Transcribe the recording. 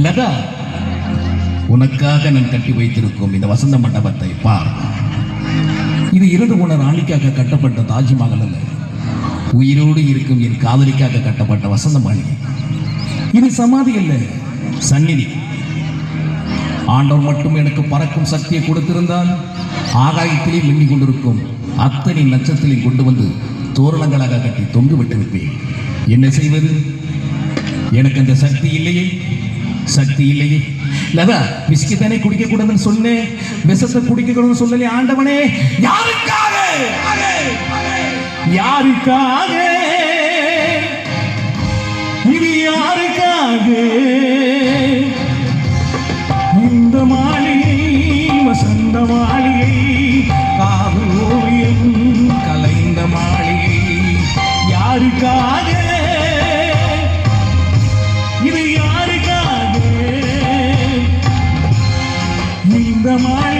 லதா, உனக்காக நான் கட்டி வைத்திருக்கும் இந்த வசந்த மண்டபத்தை பார். இது இறந்து போன ராணிக்காக கட்டப்பட்ட தாஜ்மஹல் அல்ல, உயிரோடு இருக்கும் என் காதலிக்காக கட்டப்பட்ட வசந்த மாளிகை. இது சமாதி அல்ல, சந்நிதி. ஆண்டவன் மட்டும் எனக்கு பறக்கும் சக்தியை கொடுத்திருந்தால் ஆகாயத்திலே மின்னிக் கொண்டிருக்கும் அத்தனை நட்சத்திரங்களை கொண்டு வந்து தோரணங்களாக கட்டி தொங்கு விட்டிருப்பேன். என்ன செய்வது? எனக்கு அந்த சக்தி இல்லையே, சக்தி இல்லையே. லதா, விஸ்கி தானே குடிக்க கூடாதுன்னு சொன்னேன், விஷத்தை குடிக்க கூடாதுன்னு சொல்லலே. ஆண்டவனே, யாருக்காக யாருக்காக இது யாருக்காக இந்த மாளிகை, வசந்த மாளிகை, காதல் ஓவியம் கலைந்த மாளிகை, யாருக்காக இது யாருக்காக இந்த மாளிகை?